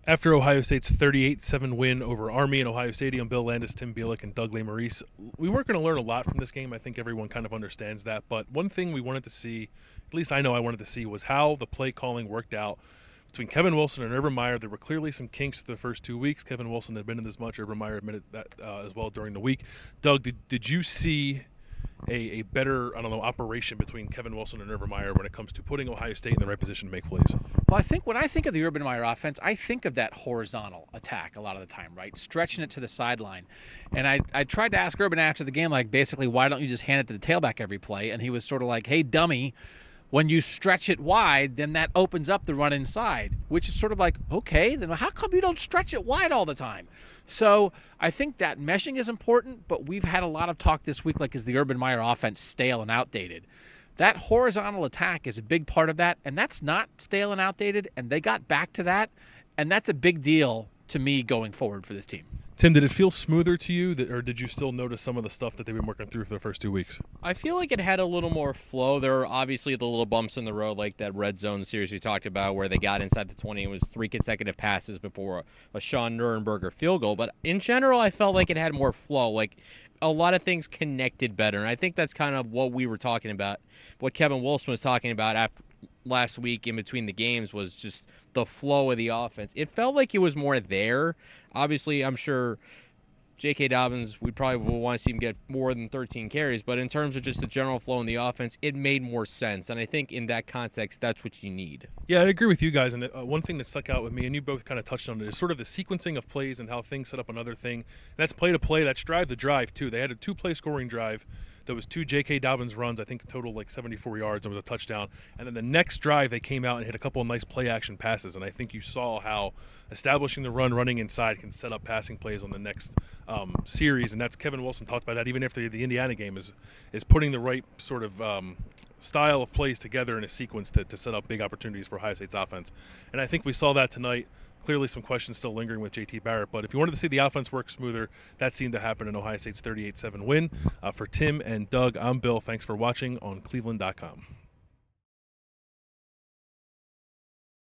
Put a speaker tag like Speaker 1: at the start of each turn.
Speaker 1: After Ohio State's 38-7 win over Army in Ohio Stadium, Bill Landis, Tim Bielik, and Doug Lesmerises, we weren't going to learn a lot from this game. I think everyone kind of understands that. But one thing we wanted to see, at least I know I wanted to see, was how the play calling worked out between Kevin Wilson and Urban Meyer. There were clearly some kinks through the first 2 weeks. Kevin Wilson admitted this much. Urban Meyer admitted that as well during the week. Doug, did you see a better, operation between Kevin Wilson and Urban Meyer when it comes to putting Ohio State in the right position to make plays?
Speaker 2: Well, I think when I think of the Urban Meyer offense, I think of that horizontal attack a lot of the time, right? Stretching it to the sideline. And I tried to ask Urban after the game, like, basically, why don't you just hand it to the tailback every play? And he was sort of like, hey, dummy, when you stretch it wide, then that opens up the run inside, which is sort of like, okay, then how come you don't stretch it wide all the time? So I think that meshing is important, but we've had a lot of talk this week, like, is the Urban Meyer offense stale and outdated? That horizontal attack is a big part of that, and that's not stale and outdated, and they got back to that, and that's a big deal to me going forward for this team.
Speaker 1: Tim, did it feel smoother to you, or did you still notice some of the stuff that they've been working through for the first 2 weeks?
Speaker 3: I feel like it had a little more flow. There were obviously the little bumps in the road, like that red zone series we talked about where they got inside the 20 and it was 3 consecutive passes before a Sean Nurenberger field goal. But in general, I felt like it had more flow. Like, a lot of things connected better. And I think that's kind of what we were talking about, what Kevin Wilson was talking about after last week in between the games, was just the flow of the offense. It felt like it was more there. Obviously, I'm sure J.K. Dobbins, we probably will want to see him get more than 13 carries, but in terms of just the general flow in the offense, it made more sense. And I think in that context, that's what you need.
Speaker 1: Yeah, I agree with you guys. And one thing that stuck out with me, and you both kind of touched on it, is sort of the sequencing of plays and how things set up another thing. And that's play to play. That's drive to drive, too. They had a 2-play scoring drive. There was 2 J.K. Dobbins runs, I think total like 74 yards, and was a touchdown. And then the next drive, they came out and hit a couple of nice play-action passes. And I think you saw how establishing the run, running inside, can set up passing plays on the next series. And that's Kevin Wilson talked about that even after the Indiana game, is putting the right sort of style of plays together in a sequence to set up big opportunities for Ohio State's offense. And I think we saw that tonight. Clearly some questions still lingering with J.T. Barrett, but if you wanted to see the offense work smoother, that seemed to happen in Ohio State's 38-7 win. For Tim and Doug, I'm Bill. Thanks for watching on cleveland.com.